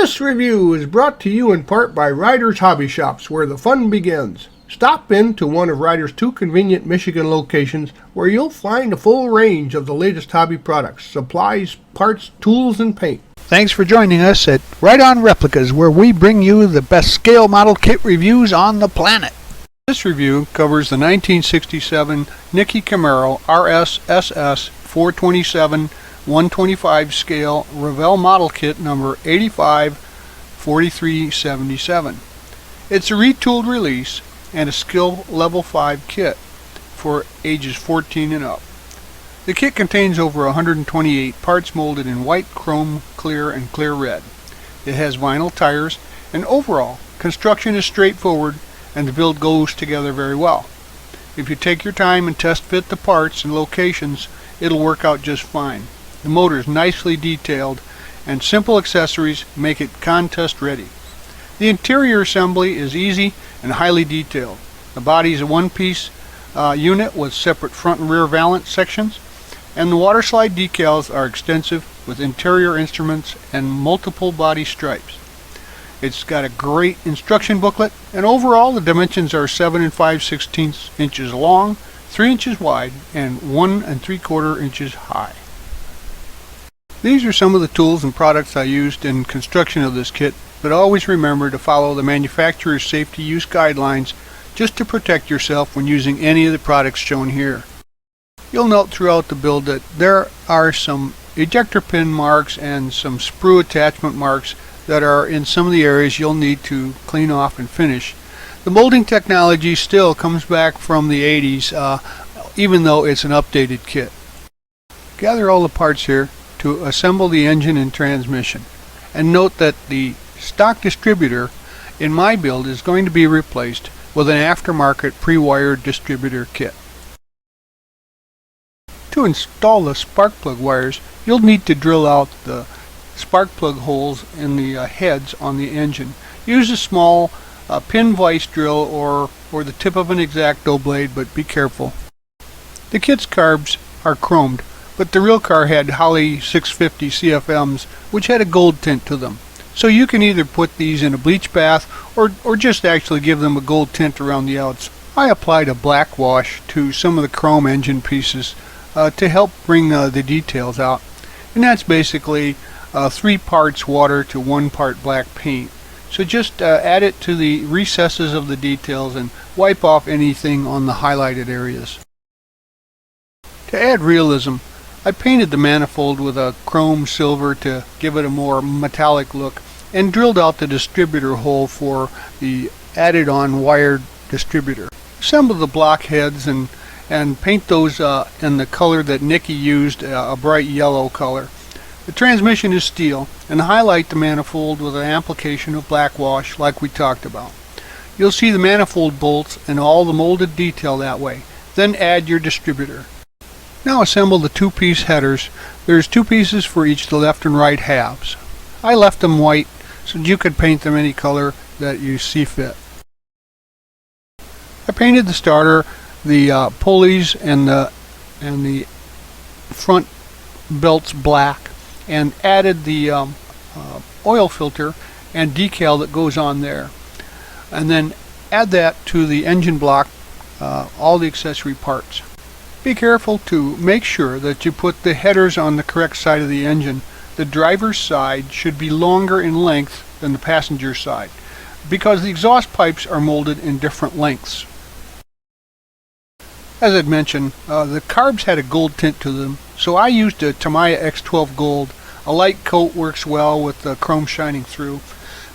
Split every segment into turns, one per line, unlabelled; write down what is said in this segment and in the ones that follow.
This review is brought to you in part by Ryder's Hobby Shops, where the fun begins. Stop in to one of Ryder's 2 convenient Michigan locations where you'll find a full range of the latest hobby products, supplies, parts, tools, and paint.
Thanks for joining us at Right On Replicas, where we bring you the best scale model kit reviews on the planet.
This review covers the 1967 Nickey Camaro RSSS 427 125 scale Revell model kit number 854377. It's a retooled release and a skill level 5 kit for ages 14 and up. The kit contains over 128 parts molded in white, chrome, clear, and clear red. It has vinyl tires, and overall construction is straightforward and the build goes together very well. If you take your time and test fit the parts and locations, it'll work out just fine. The motor is nicely detailed and simple accessories make it contest ready. The interior assembly is easy and highly detailed. The body is a one-piece unit with separate front and rear valance sections, and the water slide decals are extensive with interior instruments and multiple body stripes. It's got a great instruction booklet, and overall the dimensions are 7 5/16 inches long, 3 inches wide, and 1 3/4 inches high. These are some of the tools and products I used in construction of this kit, but always remember to follow the manufacturer's safety use guidelines just to protect yourself when using any of the products shown here. You'll note throughout the build that there are some ejector pin marks and some sprue attachment marks that are in some of the areas you'll need to clean off and finish. The molding technology still comes back from the 80s, even though it's an updated kit. Gather all the parts here to assemble the engine and transmission, and note that the stock distributor in my build is going to be replaced with an aftermarket pre-wired distributor kit. To install the spark plug wires, you'll need to drill out the spark plug holes in the heads on the engine. Use a small pin vise drill or the tip of an X-Acto blade, but be careful. The kit's carbs are chromed, but the real car had Holley 650 CFMs, which had a gold tint to them. So you can either put these in a bleach bath or just actually give them a gold tint around the outs. I applied a black wash to some of the chrome engine pieces to help bring the details out. And that's basically 3 parts water to 1 part black paint. So just add it to the recesses of the details and wipe off anything on the highlighted areas. To add realism, I painted the manifold with a chrome silver to give it a more metallic look, and drilled out the distributor hole for the added on wired distributor. Assemble the block heads and paint those in the color that Nickey used, a bright yellow color. The transmission is steel, and highlight the manifold with an application of black wash like we talked about. You'll see the manifold bolts and all the molded detail that way. Then add your distributor. Now assemble the 2-piece headers. There's 2 pieces for each the left and right halves. I left them white so you could paint them any color that you see fit. I painted the starter, the pulleys, and the front belts black, and added the oil filter and decal that goes on there. And then add that to the engine block, all the accessory parts. Be careful to make sure that you put the headers on the correct side of the engine. The driver's side should be longer in length than the passenger side, because the exhaust pipes are molded in different lengths. As I'd mentioned, the carbs had a gold tint to them, so I used a Tamiya X12 Gold. A light coat works well with the chrome shining through.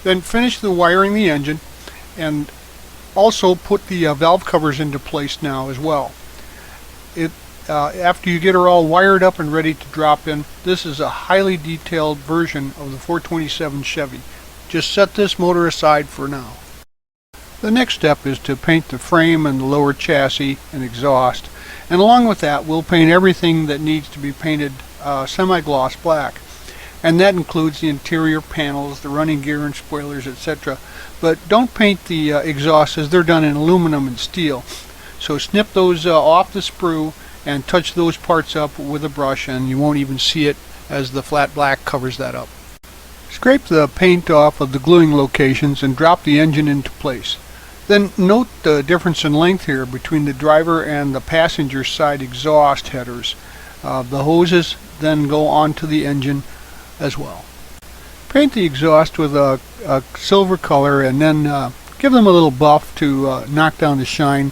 Then finish the wiring the engine, and also put the valve covers into place now as well. After you get her all wired up and ready to drop in, this is a highly detailed version of the 427 Chevy. Just set this motor aside for now. The next step is to paint the frame and the lower chassis and exhaust, and along with that we'll paint everything that needs to be painted semi-gloss black, and that includes the interior panels, the running gear and spoilers, etc. But don't paint the exhausts, as they're done in aluminum and steel. So snip those off the sprue and touch those parts up with a brush, and you won't even see it as the flat black covers that up. Scrape the paint off of the gluing locations and drop the engine into place. Then note the difference in length here between the driver and the passenger side exhaust headers. The hoses then go onto the engine as well. Paint the exhaust with a silver color and then give them a little buff to knock down the shine,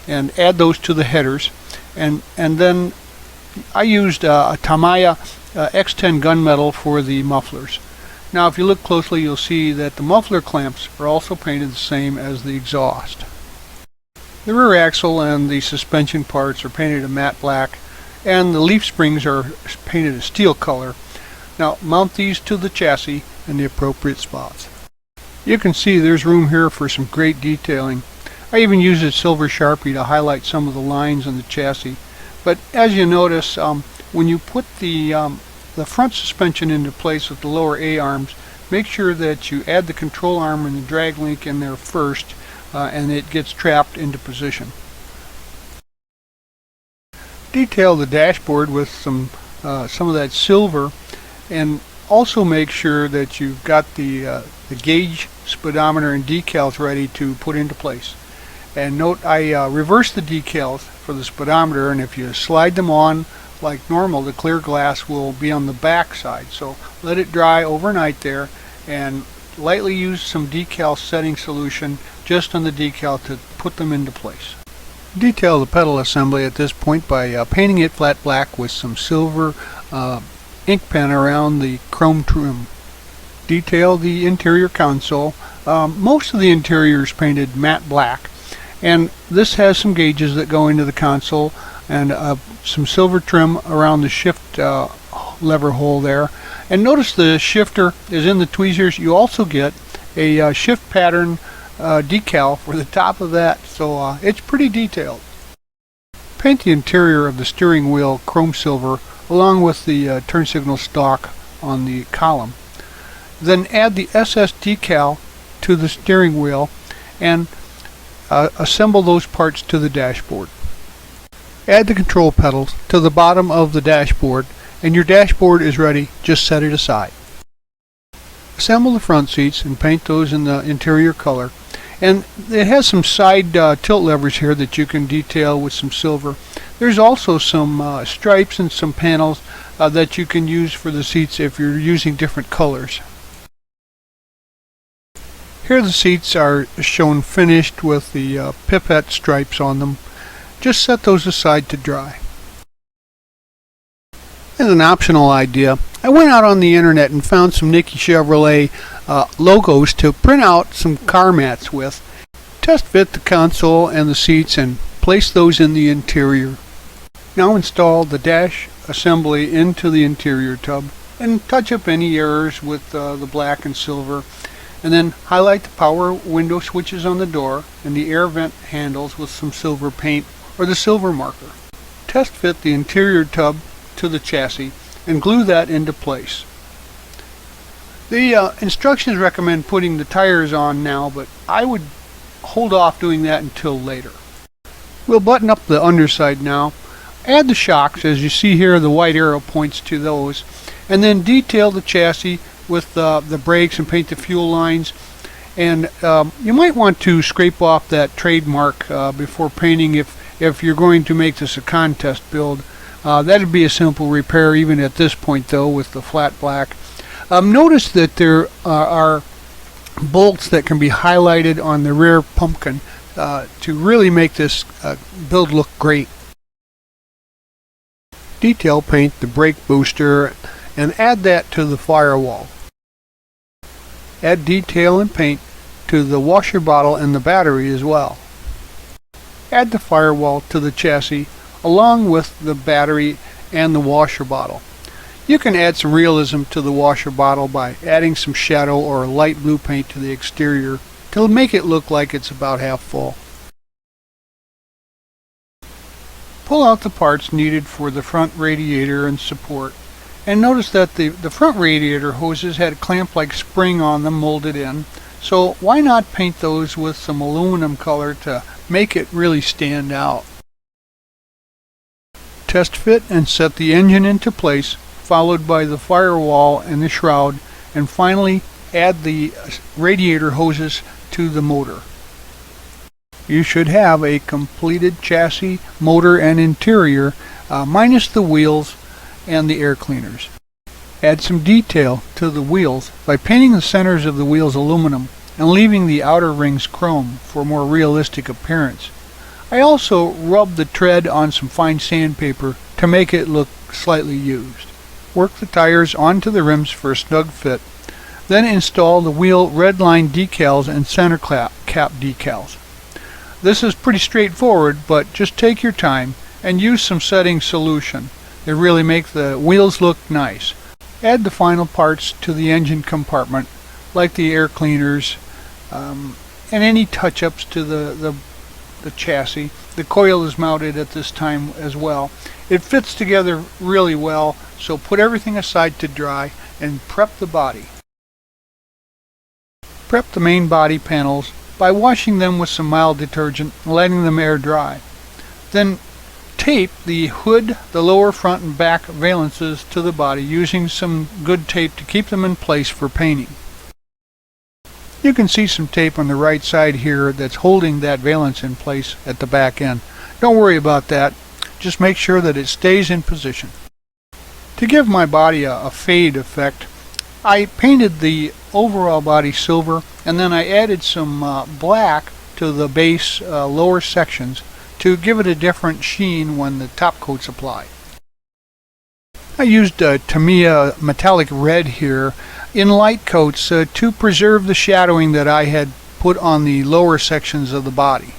and add those to the headers. And then I used a Tamiya X10 gunmetal for the mufflers. Now if you look closely, you'll see that the muffler clamps are also painted the same as the exhaust. The rear axle and the suspension parts are painted a matte black, and the leaf springs are painted a steel color. Now mount these to the chassis in the appropriate spots. You can see there's room here for some great detailing. I even used a silver Sharpie to highlight some of the lines on the chassis. But as you notice, when you put the front suspension into place with the lower A-arms, make sure that you add the control arm and the drag link in there first, and it gets trapped into position. Detail the dashboard with some of that silver, and also make sure that you've got the gauge, speedometer, and decals ready to put into place. And note, I reversed the decals for the speedometer, and if you slide them on like normal, the clear glass will be on the back side. So let it dry overnight there, and lightly use some decal setting solution just on the decal to put them into place. Detail the pedal assembly at this point by painting it flat black with some silver ink pen around the chrome trim. Detail the interior console. Most of the interior is painted matte black, and this has some gauges that go into the console and some silver trim around the shift lever hole there. And notice the shifter is in the tweezers. You also get a shift pattern decal for the top of that, so it's pretty detailed. Paint the interior of the steering wheel chrome silver along with the turn signal stalk on the column. Then add the SS decal to the steering wheel and assemble those parts to the dashboard. Add the control pedals to the bottom of the dashboard, and your dashboard is ready. Just set it aside. Assemble the front seats and paint those in the interior color. And it has some side tilt levers here that you can detail with some silver. There's also some stripes and some panels that you can use for the seats if you're using different colors. Here the seats are shown finished with the pipette stripes on them. Just set those aside to dry. As an optional idea, I went out on the internet and found some Nickey Chevrolet logos to print out some car mats with. Test fit the console and the seats and place those in the interior. Now install the dash assembly into the interior tub and touch up any errors with the black and silver, and then highlight the power window switches on the door and the air vent handles with some silver paint or the silver marker. Test fit the interior tub to the chassis and glue that into place. The instructions recommend putting the tires on now, but I would hold off doing that until later. We'll button up the underside now. Add the shocks. As you see here, the white arrow points to those, and then detail the chassis with the brakes and paint the fuel lines. And you might want to scrape off that trademark before painting if you're going to make this a contest build. That'd be a simple repair even at this point though with the flat black. Notice that there are bolts that can be highlighted on the rear pumpkin to really make this build look great. Detail paint the brake booster and add that to the firewall. Add detail and paint to the washer bottle and the battery as well. Add the firewall to the chassis along with the battery and the washer bottle. You can add some realism to the washer bottle by adding some shadow or light blue paint to the exterior to make it look like it's about half full. Pull out the parts needed for the front radiator and support, and notice that the front radiator hoses had a clamp-like spring on them molded in, so why not paint those with some aluminum color to make it really stand out. Test fit and set the engine into place, followed by the firewall and the shroud, and finally add the radiator hoses to the motor. You should have a completed chassis, motor, and interior, minus the wheels and the air cleaners. Add some detail to the wheels by painting the centers of the wheels aluminum and leaving the outer rings chrome for a more realistic appearance. I also rubbed the tread on some fine sandpaper to make it look slightly used. Work the tires onto the rims for a snug fit, then install the wheel red line decals and center cap decals. This is pretty straightforward, but just take your time and use some setting solution. They really make the wheels look nice. Add the final parts to the engine compartment, like the air cleaners and any touch-ups to the chassis. The coil is mounted at this time as well. It fits together really well, so put everything aside to dry and prep the body. Prep the main body panels by washing them with some mild detergent and letting them air dry. Then tape the hood, the lower front and back valances to the body using some good tape to keep them in place for painting. You can see some tape on the right side here that's holding that valance in place at the back end. Don't worry about that. Just make sure that it stays in position. To give my body a fade effect, I painted the overall body silver, and then I added some black to the base lower sections to give it a different sheen when the top coat's applied. I used Tamiya metallic red here in light coats to preserve the shadowing that I had put on the lower sections of the body.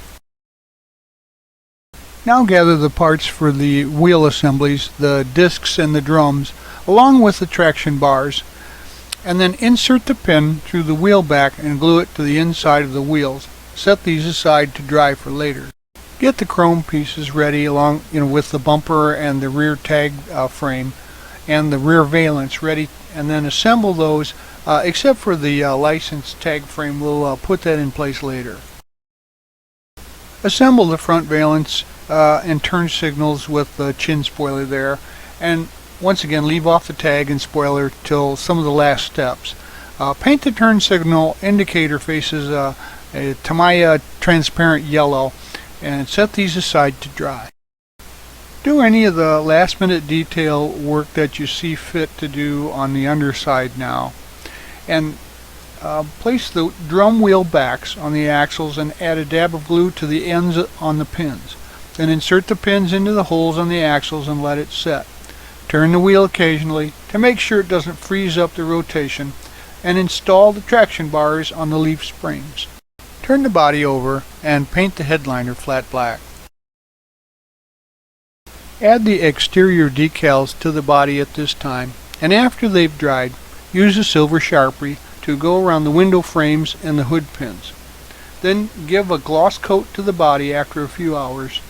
Now gather the parts for the wheel assemblies, the discs and the drums, along with the traction bars, and then insert the pin through the wheel back and glue it to the inside of the wheels. Set these aside to dry for later. Get the chrome pieces ready along with the bumper and the rear tag frame and the rear valance ready, and then assemble those except for the license tag frame. We'll put that in place later. Assemble the front valance and turn signals with the chin spoiler there, and once again leave off the tag and spoiler till some of the last steps. Paint the turn signal indicator faces a Tamiya transparent yellow and set these aside to dry. Do any of the last minute detail work that you see fit to do on the underside now, and place the drum wheel backs on the axles and add a dab of glue to the ends on the pins. Then insert the pins into the holes on the axles and let it set. Turn the wheel occasionally to make sure it doesn't freeze up the rotation, and install the traction bars on the leaf springs. Turn the body over and paint the headliner flat black. Add the exterior decals to the body at this time, and after they've dried, use a silver Sharpie to go around the window frames and the hood pins. Then give a gloss coat to the body after a few hours.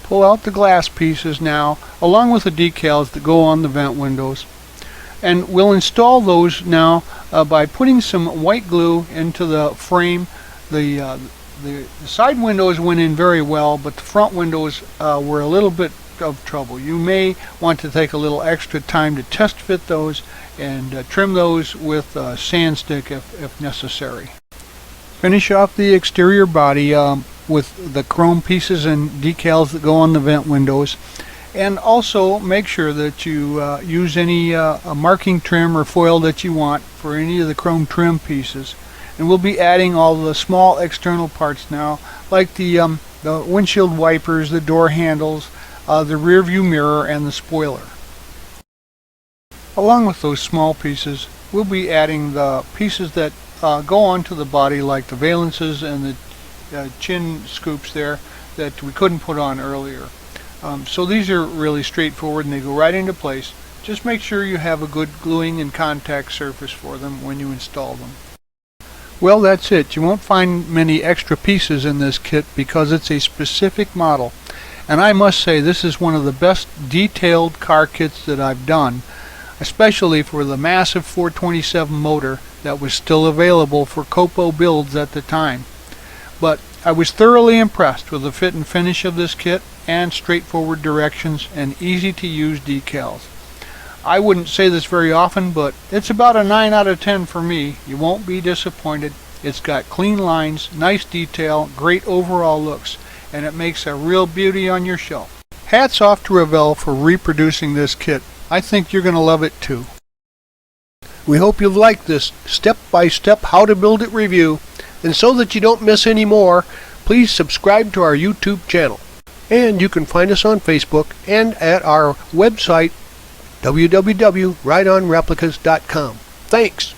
Pull out the glass pieces now, along with the decals that go on the vent windows, and we'll install those now by putting some white glue into the frame. The side windows went in very well, but the front windows were a little bit of trouble. You may want to take a little extra time to test fit those and trim those with a sand stick if necessary. Finish off the exterior body with the chrome pieces and decals that go on the vent windows, and also make sure that you use any marking trim or foil that you want for any of the chrome trim pieces. And we'll be adding all the small external parts now, like the windshield wipers, the door handles, the rear view mirror, and the spoiler. Along with those small pieces, we'll be adding the pieces that go onto the body, like the valances and the chin scoops there that we couldn't put on earlier. So these are really straightforward and they go right into place. Just make sure you have a good gluing and contact surface for them when you install them. Well, that's it. You won't find many extra pieces in this kit because it's a specific model. And I must say this is one of the best detailed car kits that I've done, especially for the massive 427 motor that was still available for Copo builds at the time. But I was thoroughly impressed with the fit and finish of this kit and straightforward directions and easy to use decals. I wouldn't say this very often, but it's about a 9 out of 10 for me. You won't be disappointed. It's got clean lines, nice detail, great overall looks, and it makes a real beauty on your shelf. Hats off to Revell for reproducing this kit. I think you're going to love it too.
We hope you've liked this step-by-step how to build it review, and so that you don't miss any more, please subscribe to our YouTube channel. And you can find us on Facebook and at our website www.rideonreplicas.com. Thanks!